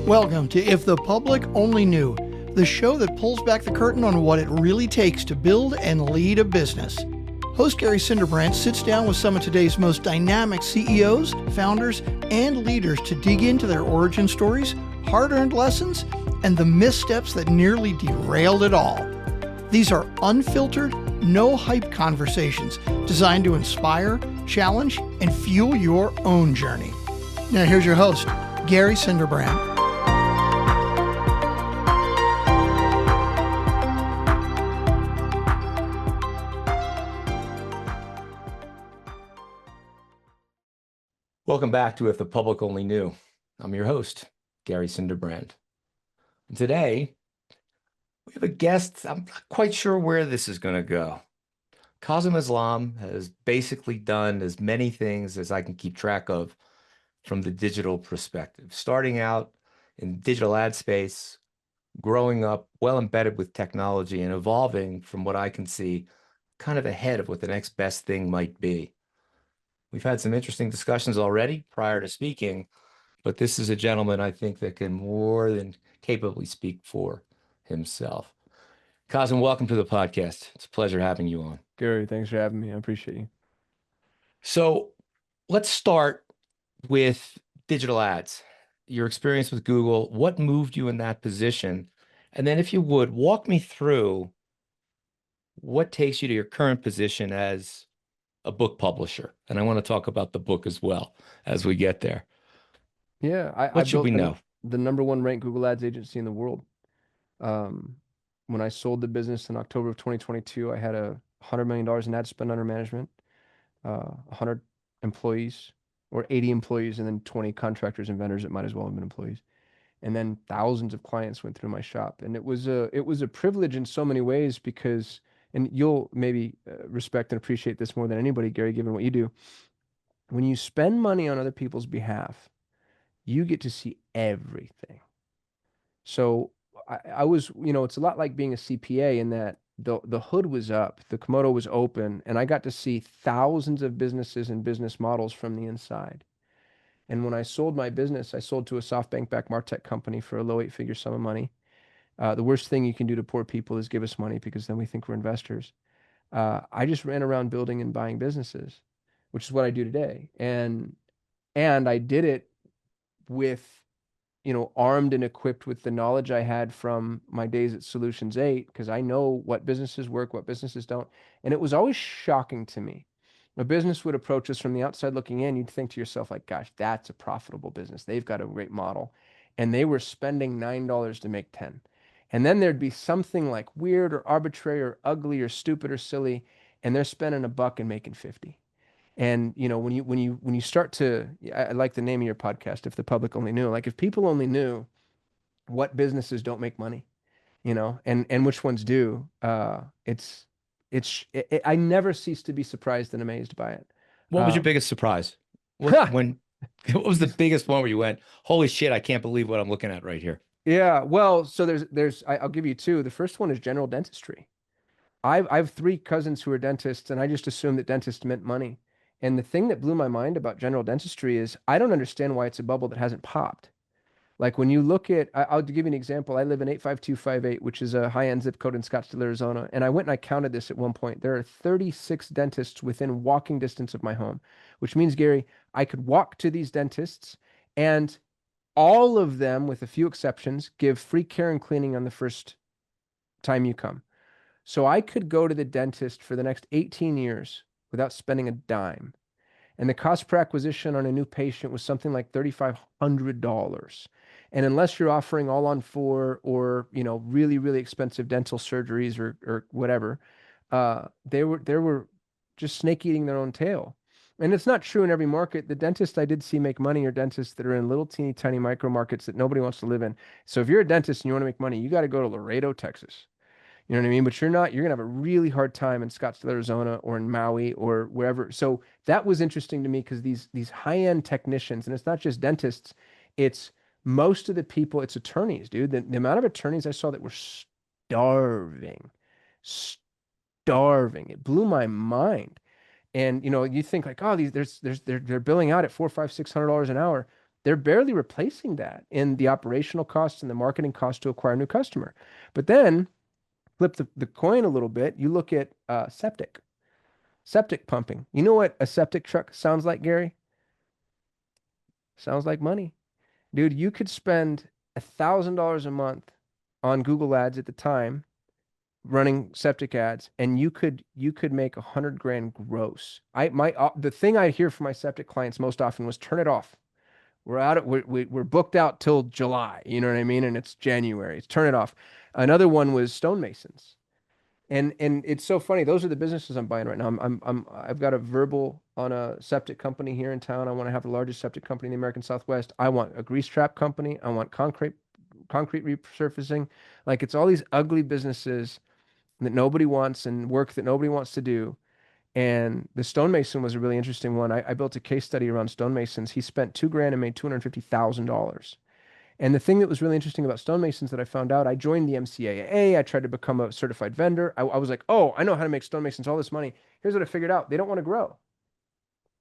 Welcome to If the Public Only Knew, the show that pulls back the curtain on what it really takes to build and lead a business. Host Gary Cinderbrandt sits down with some of today's most dynamic CEOs, founders, and leaders to dig into their origin stories, hard-earned lessons, and the missteps that nearly derailed it all. These are unfiltered, no-hype conversations designed to inspire, challenge, and fuel your own journey. Now here's your host, Gary Cinderbrandt. Welcome back to If the Public Only Knew. I'm your host, Gary Cinderbrandt. And today, we have a guest. I'm not quite sure where this is going to go. Kasim Aslam has basically done as many things as I can keep track of from the digital perspective, starting out in digital ad space, growing up well embedded with technology, and evolving from what I can see kind of ahead of what the next best thing might be. We've had some interesting discussions already prior to speaking, but this is a gentleman I think that can more than capably speak for himself. Kasim, welcome to the podcast. It's a pleasure having you on. Gary, thanks for having me. I appreciate you. So let's start with digital ads, your experience with Google. What moved you in that position? And then if you would, walk me through what takes you to your current position as a book publisher. And I want to talk about the book as well as we get there. Yeah, What I should we know? The number one ranked Google Ads agency in the world. When I sold the business in October of 2022, I had $100 million in ad spend under management, 100 employees or 80 employees, and then 20 contractors and vendors that might as well have been employees. And then thousands of clients went through my shop. And it was a privilege in so many ways because, and you'll maybe respect and appreciate this more than anybody, Gary, given what you do. When you spend money on other people's behalf, you get to see everything. So I was, it's a lot like being a CPA in that the hood was up, the kimono was open, and I got to see thousands of businesses and business models from the inside. And when I sold my business, I sold to a SoftBank-backed MarTech company for a low eight-figure sum of money. The worst thing you can do to poor people is give us money because then we think we're investors. I just ran around building and buying businesses, which is what I do today. And I did it with, armed and equipped with the knowledge I had from my days at Solutions 8, because I know what businesses work, what businesses don't. And it was always shocking to me. A business would approach us from the outside looking in. You'd think to yourself, like, gosh, that's a profitable business. They've got a great model. And they were spending $9 to make 10. And then there'd be something like weird or arbitrary or ugly or stupid or silly, and they're spending $1 and making 50. And when you start to, I like the name of your podcast, If the Public Only Knew. Like, if people only knew what businesses don't make money, and which ones do, I never cease to be surprised and amazed by it. What was your biggest surprise? What was the biggest one where you went, holy shit, I can't believe what I'm looking at right here? Yeah, well, so I'll give you two. The first one is general dentistry. I have 3 cousins who are dentists, and I just assumed that dentists meant money. And the thing that blew my mind about general dentistry is I don't understand why it's a bubble that hasn't popped. Like, when you look at, I'll give you an example. I live in 85258, which is a high-end zip code in Scottsdale, Arizona. And I went and I counted this at one point. There are 36 dentists within walking distance of my home, which means, Gary, I could walk to these dentists, and all of them, with a few exceptions, give free care and cleaning on the first time you come. So I could go to the dentist for the next 18 years without spending a dime. And the cost per acquisition on a new patient was something like $3,500. And unless you're offering all on 4 or, really, really expensive dental surgeries or whatever, they were just snake eating their own tail. And it's not true in every market. The dentists I did see make money are dentists that are in little teeny tiny micro markets that nobody wants to live in. So if you're a dentist and you want to make money, you got to go to Laredo, Texas. You know what I mean? But you're going to have a really hard time in Scottsdale, Arizona, or in Maui or wherever. So that was interesting to me because these high-end technicians, and it's not just dentists, it's most of the people, it's attorneys, dude. The amount of attorneys I saw that were starving. It blew my mind. And, you think like, oh, they're billing out at $400, $500, $600 an hour. they're barely replacing that in the operational costs and the marketing cost to acquire a new customer. But then flip the coin a little bit. You look at septic pumping. You know what a septic truck sounds like, Gary? Sounds like money. Dude, you could spend $1,000 a month on Google Ads at the time running septic ads, and you could make 100 grand gross. The thing I hear from my septic clients most often was turn it off. We're booked out till July, you know what I mean? And it's January. It's turn it off. Another one was stonemasons. And it's so funny. Those are the businesses I'm buying right now. I've got a verbal on a septic company here in town. I want to have the largest septic company in the American Southwest. I want a grease trap company. I want concrete resurfacing. Like it's all these ugly businesses that nobody wants and work that nobody wants to do. And the stonemason was a really interesting one. I built a case study around stonemasons. He spent 2 grand and made $250,000. And the thing that was really interesting about stonemasons that I found out, I joined the MCAA. I tried to become a certified vendor. I was like, oh, I know how to make stonemasons all this money. Here's what I figured out. They don't want to grow.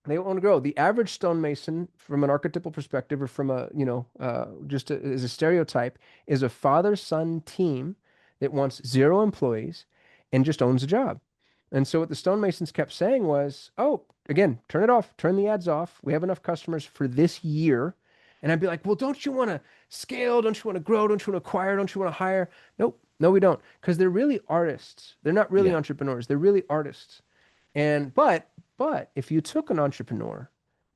They don't want to grow. The average stonemason, from an archetypal perspective, or from a, as a stereotype, is a father-son team that wants 0 employees and just owns a job. And so what the stonemasons kept saying was, oh, again, turn it off, turn the ads off. We have enough customers for this year. And I'd be like, well, don't you want to scale? Don't you want to grow? Don't you want to acquire? Don't you want to hire? Nope. No, we don't. Because they're really artists. They're not really Yeah. entrepreneurs. They're really artists. But if you took an entrepreneur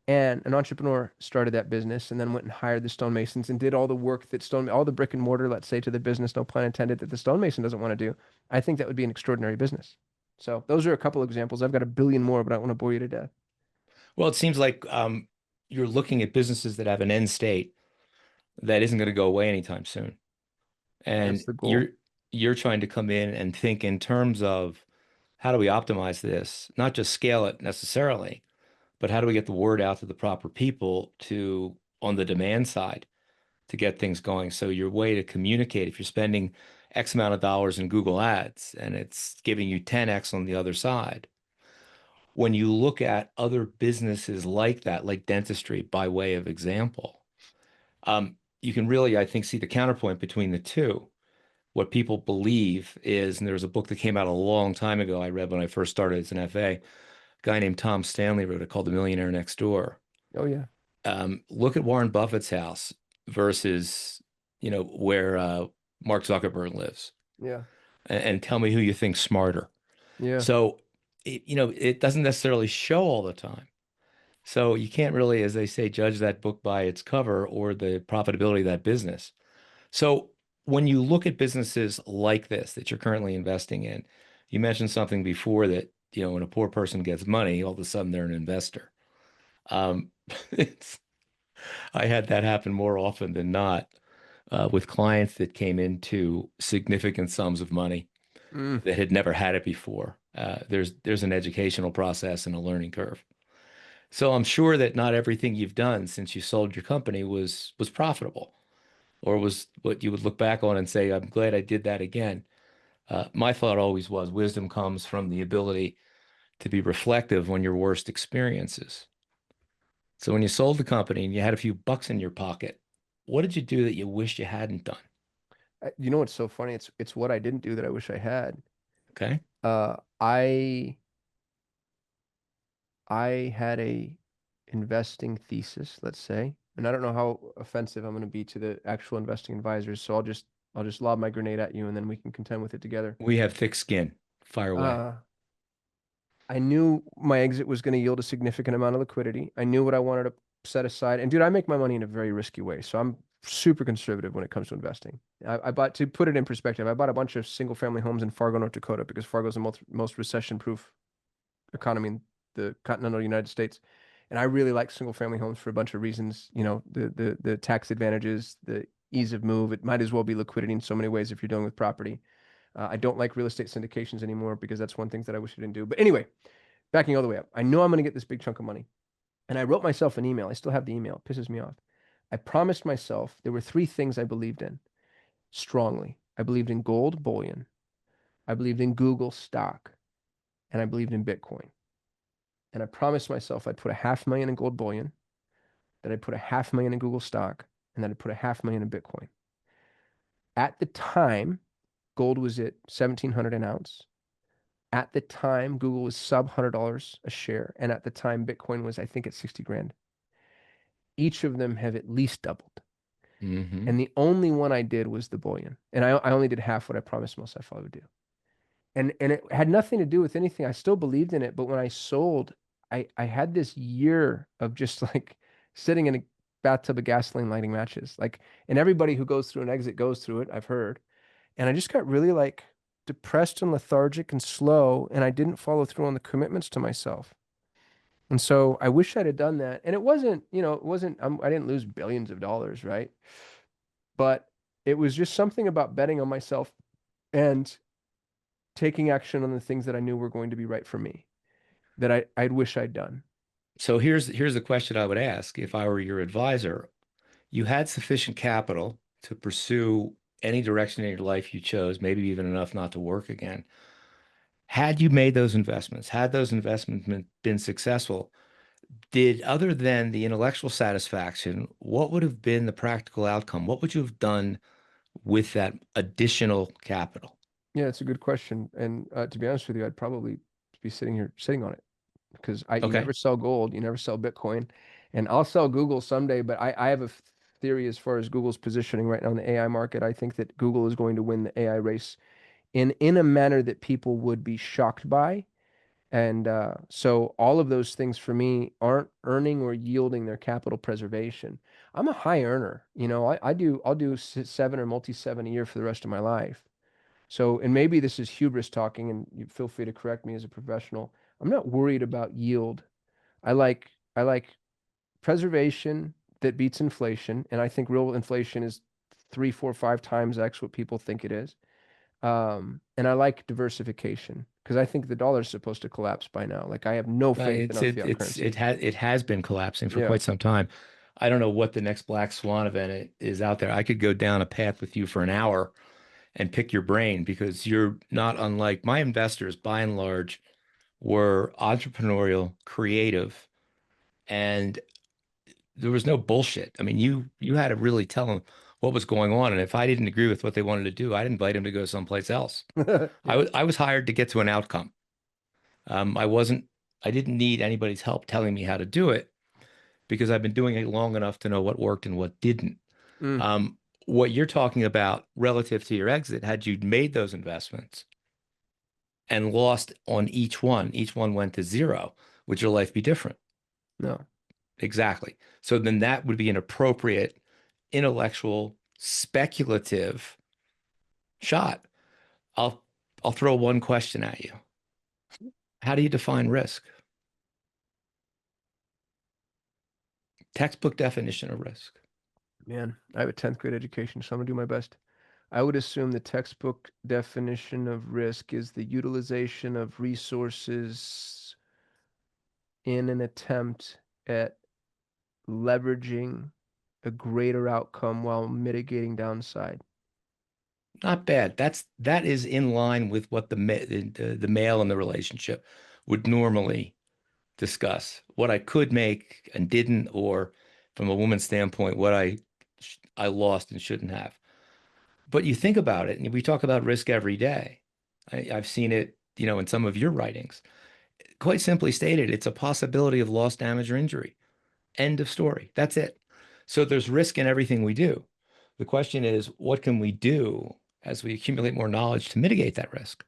and an entrepreneur started that business and then went and hired the stonemasons and did all the work that all the brick and mortar, let's say, to the business, no pun intended, that the stonemason doesn't want to do, I think that would be an extraordinary business. So those are a couple examples. I've got a billion more, but I don't want to bore you to death. Well, it seems like you're looking at businesses that have an end state that isn't going to go away anytime soon. And That's the goal. you're trying to come in and think in terms of how do we optimize this? Not just scale it necessarily, but how do we get the word out to the proper people to on the demand side to get things going? So your way to communicate, if you're spending X amount of dollars in Google Ads and it's giving you 10X on the other side, when you look at other businesses like that, like dentistry, by way of example, you can really, I think, see the counterpoint between the two. What people believe is, and there was a book that came out a long time ago I read when I first started as an FA, a guy named Tom Stanley wrote it called The Millionaire Next Door. Oh, yeah. Look at Warren Buffett's house versus, where Mark Zuckerberg lives, Yeah. and tell me who you think's smarter. Yeah. So, it doesn't necessarily show all the time. So you can't really, as they say, judge that book by its cover or the profitability of that business. So when you look at businesses like this that you're currently investing in, you mentioned something before that, when a poor person gets money, all of a sudden they're an investor. Um, I had that happen more often than not with clients that came into significant sums of money Mm. that had never had it before. There's an educational process and a learning curve. So I'm sure that not everything you've done since you sold your company was profitable, or was what you would look back on and say, I'm glad I did that again. My thought always was wisdom comes from the ability to be reflective on your worst experiences. So when you sold the company and you had a few bucks in your pocket, what did you do that you wish you hadn't done? You know what's so funny? It's what I didn't do that I wish I had. Okay. Uh, I I had a investing thesis, let's say, and I don't know how offensive I'm going to be to the actual investing advisors, so I'll just lob my grenade at you, and then we can contend with it together. We have thick skin. Fire away. Uh, I knew my exit was going to yield a significant amount of liquidity. I knew what I wanted to set aside. And dude, I make my money in a very risky way. So I'm super conservative when it comes to investing. I bought, to put it in perspective, I bought a bunch of single family homes in Fargo, North Dakota, because Fargo is the most recession proof economy in the continental United States. And I really like single family homes for a bunch of reasons. The tax advantages, the ease of move. It might as well be liquidity in so many ways if you're dealing with property. I don't like real estate syndications anymore because that's one thing that I wish I didn't do. But anyway, backing all the way up, I know I'm going to get this big chunk of money. And I wrote myself an email. I still have the email. It pisses me off. I promised myself there were 3 things I believed in strongly. I believed in gold bullion. I believed in Google stock. And I believed in Bitcoin. And I promised myself I'd put $500,000 in gold bullion. that I'd put $500,000 in Google stock and that I'd put $500,000 in Bitcoin. At the time, gold was at 1,700 an ounce. At the time, Google was sub $100 a share. And at the time, Bitcoin was, I think, at 60 grand. Each of them have at least doubled. Mm-hmm. And the only one I did was the bullion. And I only did half what I promised myself I would do. And it had nothing to do with anything. I still believed in it. But when I sold, I had this year of just like sitting in a bathtub of gasoline lighting matches. Like, and everybody who goes through an exit goes through it, I've heard. And I just got really like depressed and lethargic and slow. And I didn't follow through on the commitments to myself. And so I wish I'd have done that. And it wasn't, I didn't lose billions of dollars, right? But it was just something about betting on myself and taking action on the things that I knew were going to be right for me that I'd wish I'd done. So here's the question I would ask if I were your advisor. You had sufficient capital to pursue any direction in your life you chose, maybe even enough not to work again. Had you made those investments, had those investments been successful, other than the intellectual satisfaction, what would have been the practical outcome? What would you have done with that additional capital? Yeah, it's a good question. And to be honest with you, I'd probably be sitting here sitting on it because you Okay. never sell gold, you never sell Bitcoin, and I'll sell Google someday. But I have a theory as far as Google's positioning right now in the AI market. I think that Google is going to win the AI race in a manner that people would be shocked by. And so all of those things for me aren't earning or yielding their capital preservation. I'm a high earner. I'll do 7 or multi-7 a year for the rest of my life. So, and maybe this is hubris talking, and you feel free to correct me as a professional. I'm not worried about yield. I like preservation that beats inflation, and I think real inflation is 3, 4, 5 times X what people think it is. And I like diversification because I think the dollar is supposed to collapse by now. Like I have no faith in It's our it fiat it's currency. it has been collapsing for Yeah. quite some time. I don't know what the next black swan event is out there. I could go down a path with you for an hour and pick your brain because you're not unlike my investors, by and large, were entrepreneurial, creative, and there was no bullshit. I mean, you had to really tell them what was going on, and if I didn't agree with what they wanted to do, I'd invite them to go someplace else. Yeah. I was hired to get to an outcome. I wasn't, I didn't need anybody's help telling me how to do it because I've been doing it long enough to know what worked and what didn't. Mm, Um, what you're talking about relative to your exit, had you made those investments and lost on each one went to zero, would your life be different? no. Exactly. So then that would be an appropriate intellectual, speculative shot. I'll I'll throw one question at you. How do you define risk? Textbook definition of risk. Man, I have a 10th grade education, so I'm gonna do my best. I would assume the textbook definition of risk is the utilization of resources in an attempt at leveraging a greater outcome while mitigating downside. Not bad. That is in line with what the male in the relationship would normally discuss. What I could make and didn't, or from a woman's standpoint, what I lost and shouldn't have. But you think about it, and we talk about risk every day. I've seen it, in some of your writings. Quite simply stated, it's a possibility of loss, damage, or injury. End of story. That's it. So there's risk in everything we do. The question is, what can we do as we accumulate more knowledge to mitigate that risk?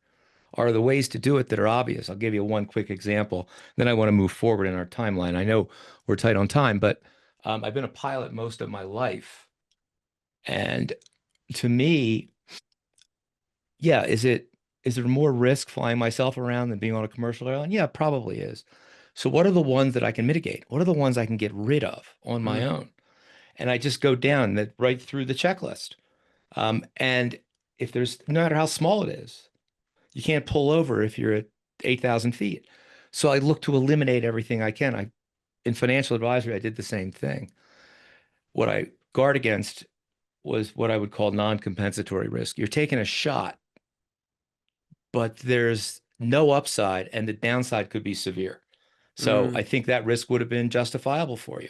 Are the ways to do it that are obvious? I'll give you one quick example. Then I want to move forward in our timeline. I know we're tight on time, but I've been a pilot most of my life. And to me, yeah, is there more risk flying myself around than being on a commercial airline? Yeah, probably is. So what are the ones that I can mitigate? What are the ones I can get rid of on my Mm, own? And I just go down that right through the checklist. And if there's no matter how small it is, you can't pull over if you're at 8,000 feet. So I look to eliminate everything I can. In financial advisory, I did the same thing. What I guard against was what I would call non-compensatory risk. You're taking a shot, but there's no upside, and the downside could be severe. So mm, I think that risk would have been justifiable for you.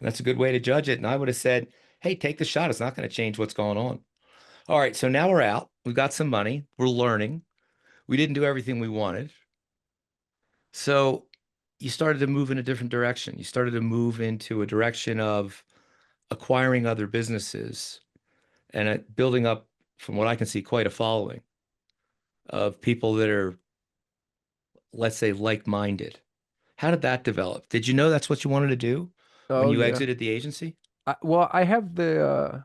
That's a good way to judge it. And I would have said, hey, take the shot. It's not going to change what's going on. All right. So now we're out. We've got some money. We're learning. We didn't do everything we wanted. So you started to move in a different direction. You started to move into a direction of acquiring other businesses and building up, from what I can see, quite a following of people that are, let's say, like-minded. How did that develop? Did you know that's what you wanted to do when Oh you yeah. exited the agency? Well, I have the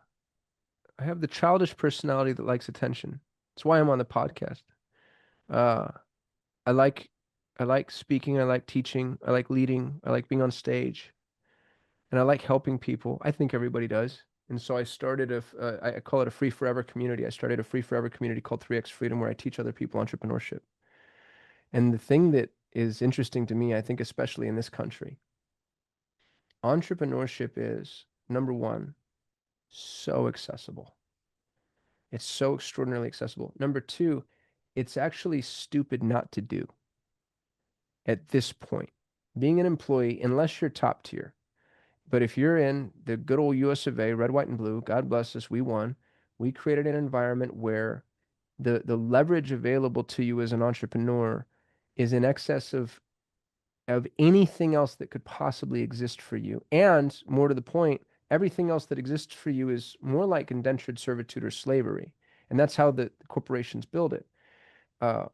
childish personality that likes attention. That's why I'm on the podcast. Uh, I like I like speaking, I like teaching, I like leading, I like being on stage, and I like helping people. I think everybody does. And so I started I call it a free forever community. I started a free forever community called 3X Freedom where I teach other people entrepreneurship. And the thing that is interesting to me, I think especially in this country, entrepreneurship is number one, so accessible. It's so extraordinarily accessible. Number two, it's actually stupid not to do at this point. Being an employee, unless you're top tier, but if you're in the good old US of A, red, white, and blue, God bless us, we won. We created an environment where the leverage available to you as an entrepreneur is in excess of anything else that could possibly exist for you. And more to the point, everything else that exists for you is more like indentured servitude or slavery. And that's how the corporations build it.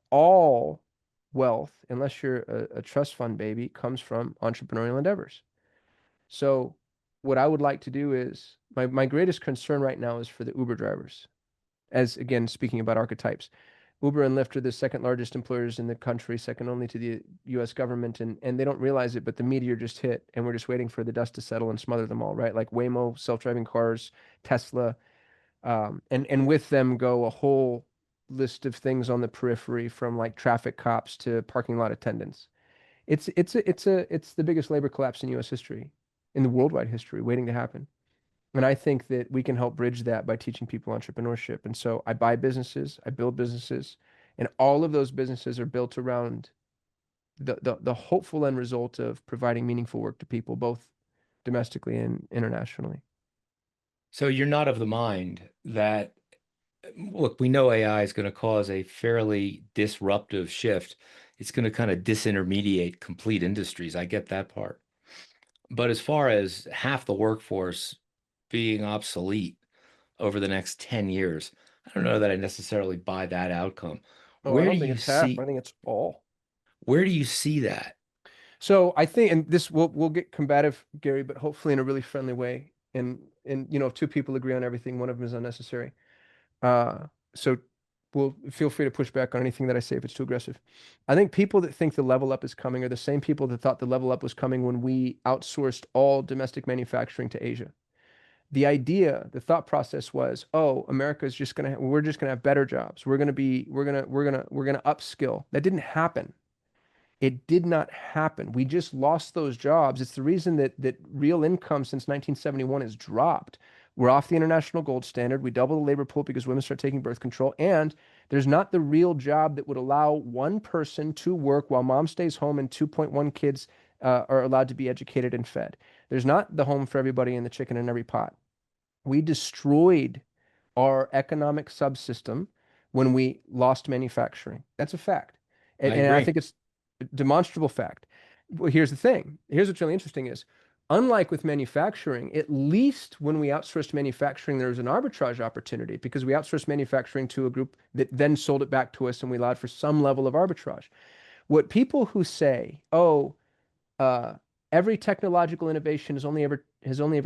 All wealth, unless you're a trust fund baby, comes from entrepreneurial endeavors. So what I would like to do is my greatest concern right now is for the Uber drivers. As again, speaking about archetypes, Uber and Lyft are the second largest employers in the country, second only to the US government, and they don't realize it, but the meteor just hit, and we're just waiting for the dust to settle and smother them all, right? Like Waymo, self-driving cars, Tesla, and with them go a whole list of things on the periphery, from like traffic cops to parking lot attendants. It's the biggest labor collapse in US history, in the worldwide history, waiting to happen. And I think that we can help bridge that by teaching people entrepreneurship. And so I buy businesses, I build businesses, and all of those businesses are built around the hopeful end result of providing meaningful work to people, both domestically and internationally. So you're not of the mind that, look, we know AI is going to cause a fairly disruptive shift. It's going to kind of disintermediate complete industries. I get that part. But as far as half the workforce being obsolete over the next 10 years, I don't know that I necessarily buy that outcome. Oh, I Where do don't think you it's half. I see think it's all. where do you see that? So I think, and this we'll get combative, Gary, but hopefully in a really friendly way. And if two people agree on everything, one of them is unnecessary. So we'll feel free to push back on anything that I say if it's too aggressive. I think people that think the level up is coming are the same people that thought the level up was coming when we outsourced all domestic manufacturing to Asia. The idea, the thought process was, oh, America's just we're just gonna have better jobs. We're gonna upskill. That didn't happen. It did not happen. We just lost those jobs. It's the reason that real income since 1971 has dropped. We're off the international gold standard. We double the labor pool because women start taking birth control. And there's not the real job that would allow one person to work while mom stays home and 2.1 kids are allowed to be educated and fed. There's not the home for everybody and the chicken in every pot. We destroyed our economic subsystem when we lost manufacturing. That's a fact. I And I agree. think it's demonstrable fact. Well, here's the thing. Here's what's really interesting is, unlike with manufacturing, at least when we outsourced manufacturing, there was an arbitrage opportunity because we outsourced manufacturing to a group that then sold it back to us and we allowed for some level of arbitrage. What people who say, oh, uh, every technological innovation has only ever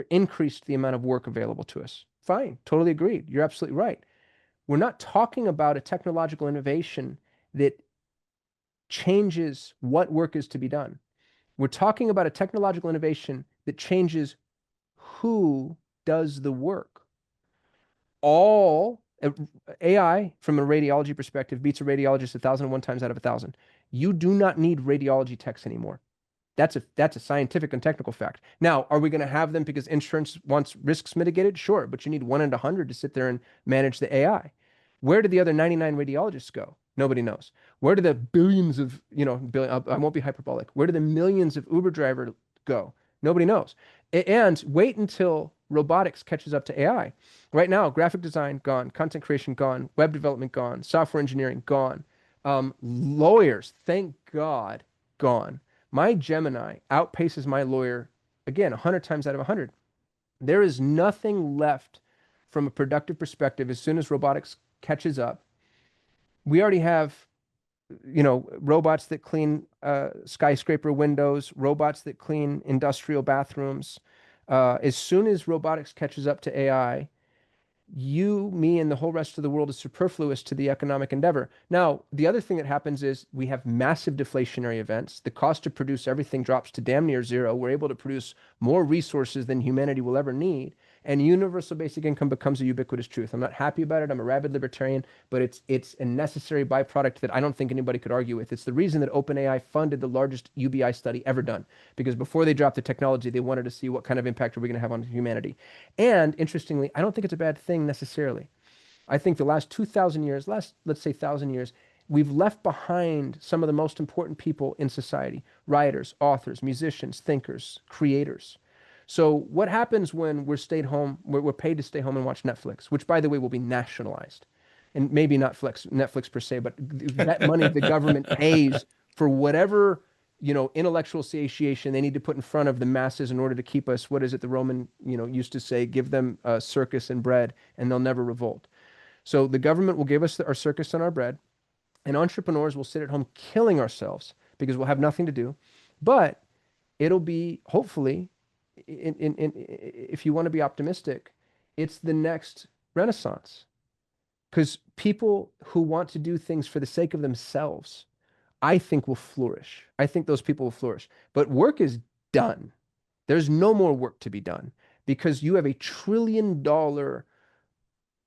increased the amount of work available to us. Fine, totally agreed. You're absolutely right. We're not talking about a technological innovation that changes what work is to be done. We're talking about a technological innovation that changes who does the work. All AI, from a radiology perspective, beats a radiologist 1,001 times out of 1,000. You do not need radiology techs anymore. That's a scientific and technical fact. Now, are we going to have them because insurance wants risks mitigated? Sure, but you need 1 in 100 to sit there and manage the AI. Where do the other 99 radiologists go? Nobody knows. Where do the billions of, I won't be hyperbolic. Where do the millions of Uber drivers go? Nobody knows. And wait until robotics catches up to AI. Right now, graphic design gone, content creation gone, web development gone, software engineering gone, lawyers, thank God, gone. My Gemini outpaces my lawyer again 100 times out of 100. There is nothing left from a productive perspective as soon as robotics catches up. We already have, robots that clean skyscraper windows, robots that clean industrial bathrooms. As soon as robotics catches up to AI, you, me, and the whole rest of the world is superfluous to the economic endeavor. Now, the other thing that happens is we have massive deflationary events. The cost to produce everything drops to damn near zero. We're able to produce more resources than humanity will ever need. And universal basic income becomes a ubiquitous truth. I'm not happy about it. I'm a rabid libertarian, but it's a necessary byproduct that I don't think anybody could argue with. It's the reason that OpenAI funded the largest UBI study ever done, because before they dropped the technology, they wanted to see what kind of impact are we going to have on humanity. And interestingly, I don't think it's a bad thing necessarily. I think the last 2,000 years, let's say 1,000 years, we've left behind some of the most important people in society: writers, authors, musicians, thinkers, creators. So what happens when we're paid to stay home and watch Netflix, which by the way will be nationalized, and maybe not Netflix per se, but that money the government pays for whatever, intellectual satiation they need to put in front of the masses in order to keep us, what is it the Roman, used to say, give them circus and bread and they'll never revolt. So the government will give us our circus and our bread, and entrepreneurs will sit at home killing ourselves because we'll have nothing to do. But it'll be, hopefully, if you want to be optimistic, it's the next renaissance. Because people who want to do things for the sake of themselves, I think, will flourish. I think those people will flourish. But work is done. There's no more work to be done because you have a $1 trillion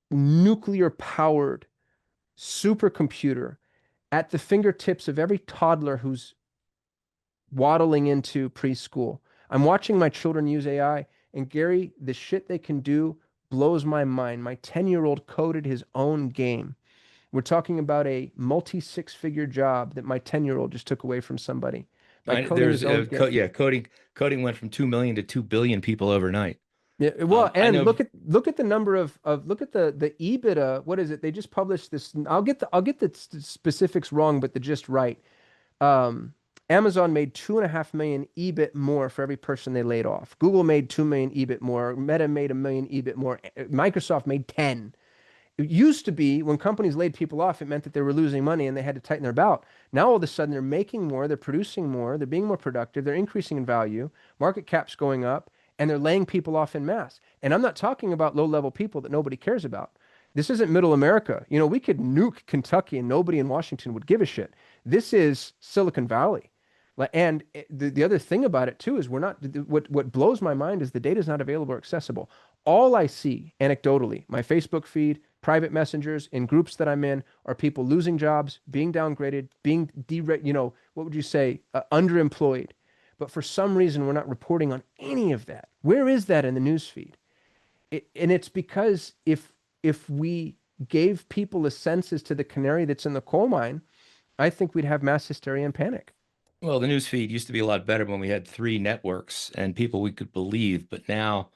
nuclear powered supercomputer at the fingertips of every toddler who's waddling into preschool. I'm watching my children use AI, and Gary, the shit they can do blows my mind. My 10-year-old coded his own game. We're talking about a multi-six-figure job that my 10-year-old just took away from somebody by coding his own game. Yeah, coding went from 2 million to 2 billion people overnight. Yeah, well, I and know. look at the number of look at the EBITDA. What is it? They just published this. I'll get the specifics wrong, but the gist right. Um, Amazon made 2.5 million EBIT more for every person they laid off. Google made 2 million EBIT more. Meta made 1 million EBIT more. Microsoft made 10. It used to be when companies laid people off, it meant that they were losing money and they had to tighten their belt. Now all of a sudden they're making more, they're producing more, they're being more productive, they're increasing in value, market cap's going up, and they're laying people off in mass. And I'm not talking about low-level people that nobody cares about. This isn't middle America. We could nuke Kentucky and nobody in Washington would give a shit. This is Silicon Valley. And the other thing about it too is what blows my mind is the data is not available or accessible. All I see anecdotally, my Facebook feed, private messengers, in groups that I'm in, are people losing jobs, being downgraded, being what would you say, underemployed. But for some reason, we're not reporting on any of that. Where is that in the news feed? And it's because if we gave people a sense as to the canary that's in the coal mine, I think we'd have mass hysteria and panic. Well, the news feed used to be a lot better when we had 3 networks and people we could believe, but now,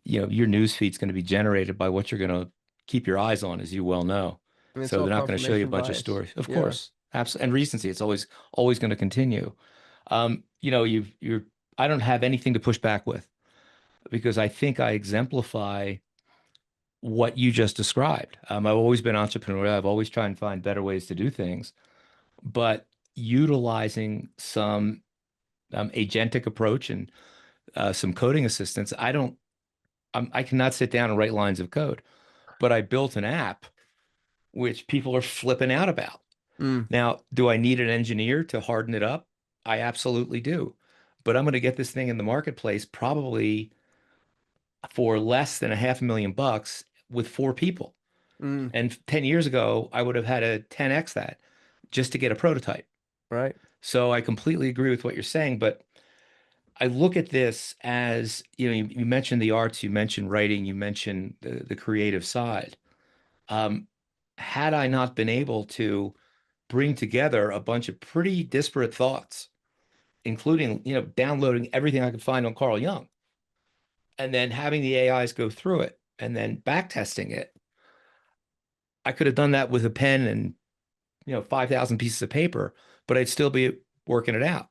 your news feed's going to be generated by what you're going to keep your eyes on, as you well know. And it's So all they're not going to show you a confirmation bunch of bias. stories. Of Yeah. course. Absolutely. And recency, it's always going to continue. I don't have anything to push back with because I think I exemplify what you just described. I've always been entrepreneurial. I've always tried and find better ways to do things, but utilizing some agentic approach and some coding assistance, I cannot sit down and write lines of code, but I built an app which people are flipping out about. Mm, Now, do I need an engineer to harden it up? I absolutely do. But I'm going to get this thing in the marketplace probably for less than $500,000 with 4 people. mm, And 10 years ago, I would have had to 10x that just to get a prototype. right. So I completely agree with what you're saying, but I look at this as, you mentioned the arts, you mentioned writing, you mentioned the creative side. Um, had I not been able to bring together a bunch of pretty disparate thoughts including, downloading everything I could find on Carl Jung and then having the AIs go through it and then back testing it. I could have done that with a pen and, 5,000 pieces of paper, but I'd still be working it out.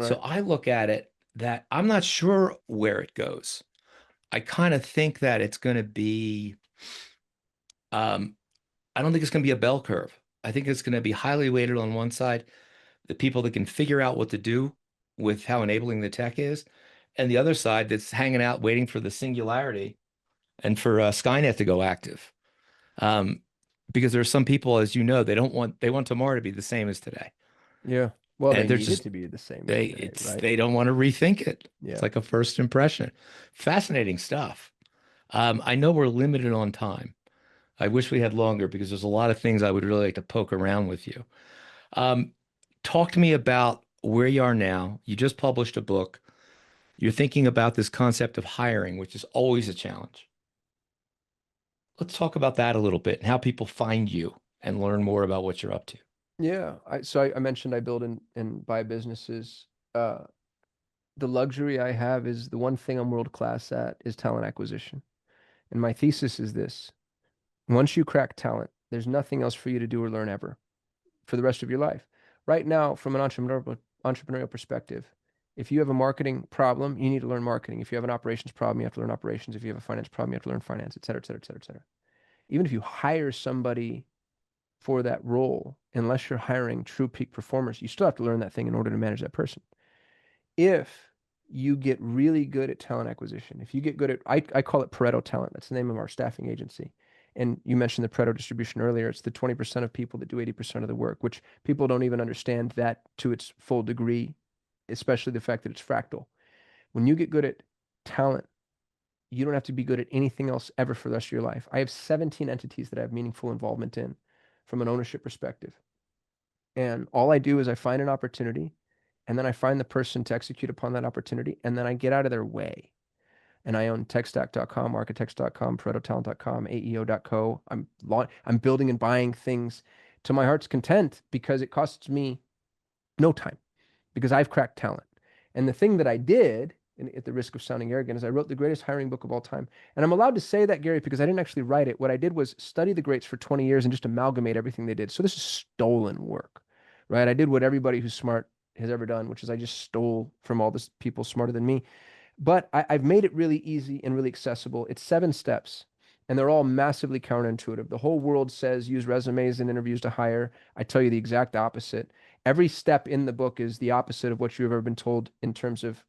So Right. I look at it that I'm not sure where it goes. I kind of think that it's going to be, I don't think it's going to be a bell curve. I think it's going to be highly weighted on one side, the people that can figure out what to do with how enabling the tech is, and the other side that's hanging out waiting for the singularity and for Skynet to go active. Um, because there are some people, as you know, they want tomorrow to be the same as today, Yeah. Well, they and they're need it just to be the same as today, right? they don't want to rethink it. It's Yeah. like a first impression. Fascinating stuff. I know we're limited on time. I wish we had longer because there's a lot of things I would really like to poke around with you. Um, Talk to me about where you are now. You just published a book. You're thinking about this concept of hiring, which is always a challenge. Let's talk about that a little bit and how people find you and learn more about what you're up to. Yeah. So I mentioned I build and buy businesses. Uh, the luxury I have is the one thing I'm world class at is talent acquisition. And my thesis is this: once you crack talent, there's nothing else for you to do or learn ever for the rest of your life. Right now, from an entrepreneurial perspective, if you have a marketing problem, you need to learn marketing. If you have an operations problem, you have to learn operations. If you have a finance problem, you have to learn finance, et cetera, et cetera, et cetera, et cetera. Even if you hire somebody for that role, unless you're hiring true peak performers, you still have to learn that thing in order to manage that person. If you get really good at talent acquisition, if you get good at, I call it Pareto talent. That's the name of our staffing agency. And you mentioned the Pareto distribution earlier. It's the 20% of people that do 80% of the work, which people don't even understand that to its full degree, especially the fact that it's fractal. When you get good at talent, you don't have to be good at anything else ever for the rest of your life. I have 17 entities that I have meaningful involvement in from an ownership perspective. And all I do is I find an opportunity and then I find the person to execute upon that opportunity and then I get out of their way. And I own techstack.com, architects.com, paretotalent.com, aeo.co. I'm building and buying things to my heart's content because it costs me no time because I've cracked talent. And the thing that I did, and at the risk of sounding arrogant, is I wrote the greatest hiring book of all time. And I'm allowed to say that, Gary, because I didn't actually write it. What I did was study the greats for 20 years and just amalgamate everything they did. So this is stolen work, right? I did what everybody who's smart has ever done, which is I just stole from all this people smarter than me. But I've made it really easy and really accessible. It's 7 steps, and they're all massively counterintuitive. The whole world says use resumes and interviews to hire. I tell you the exact opposite. Every step in the book is the opposite of what you've ever been told in terms of,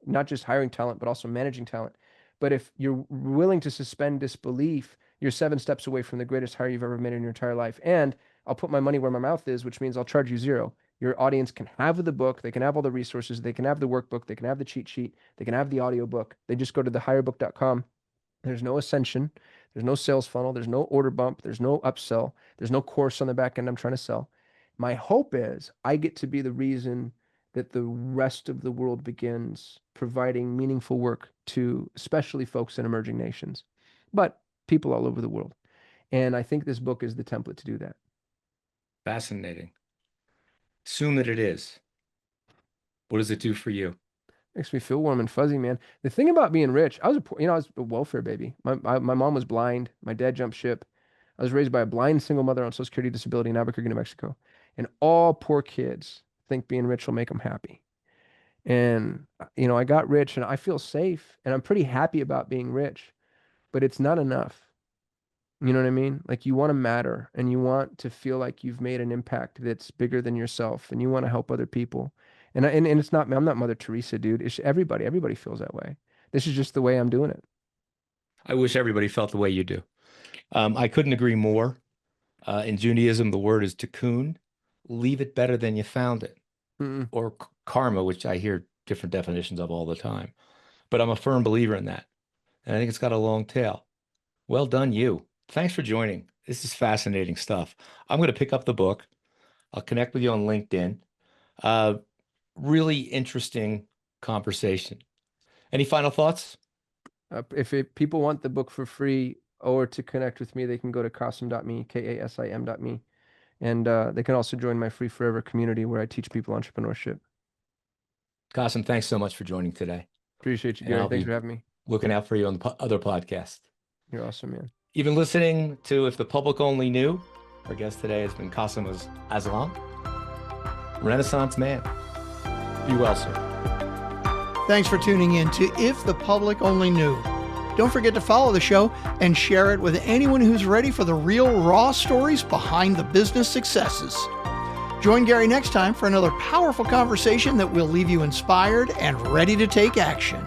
not just hiring talent, but also managing talent. But if you're willing to suspend disbelief, you're 7 steps away from the greatest hire you've ever made in your entire life. And I'll put my money where my mouth is, which means I'll charge you 0. Your audience can have the book, they can have all the resources, they can have the workbook, they can have the cheat sheet, they can have the audio book. They just go to thehirebook.com. There's no ascension, there's no sales funnel, there's no order bump, there's no upsell, there's no course on the back end I'm trying to sell. My hope is I get to be the reason that the rest of the world begins providing meaningful work to especially folks in emerging nations, but people all over the world. And I think this book is the template to do that. Fascinating. Assume that it is. What does it do for you? Makes me feel warm and fuzzy, man. The thing about being rich, I was a welfare baby. My mom was blind. My dad jumped ship. I was raised by a blind single mother on Social Security disability in Albuquerque, New Mexico. And all poor kids think being rich will make them happy. And, I got rich and I feel safe and I'm pretty happy about being rich, but it's not enough. You know what I mean? Like you want to matter and you want to feel like you've made an impact that's bigger than yourself and you want to help other people. And it's not, I'm not Mother Teresa, dude. It's everybody. Everybody feels that way. This is just the way I'm doing it. I wish everybody felt the way you do. I couldn't agree more. In Judaism, the word is tikkun, leave it better than you found it, Mm-mm. or karma, which I hear different definitions of all the time. But I'm a firm believer in that. And I think it's got a long tail. Well done, you. Thanks for joining. This is fascinating stuff. I'm going to pick up the book. I'll connect with you on LinkedIn. Uh, Really interesting conversation. Any final thoughts? People want the book for free or to connect with me, they can go to kasim.me, kasim.me. And they can also join my Free Forever community where I teach people entrepreneurship. Kasim, thanks so much for joining today. Appreciate you, And Gary. I'll Thanks be for having me. looking out for you on the other podcast. You're awesome, man. You've been listening to If the Public Only Knew. Our guest today has been Kasim Aslam, Renaissance man. Be well, sir. Thanks for tuning in to If the Public Only Knew. Don't forget to follow the show and share it with anyone who's ready for the real raw stories behind the business successes. Join Gary next time for another powerful conversation that will leave you inspired and ready to take action.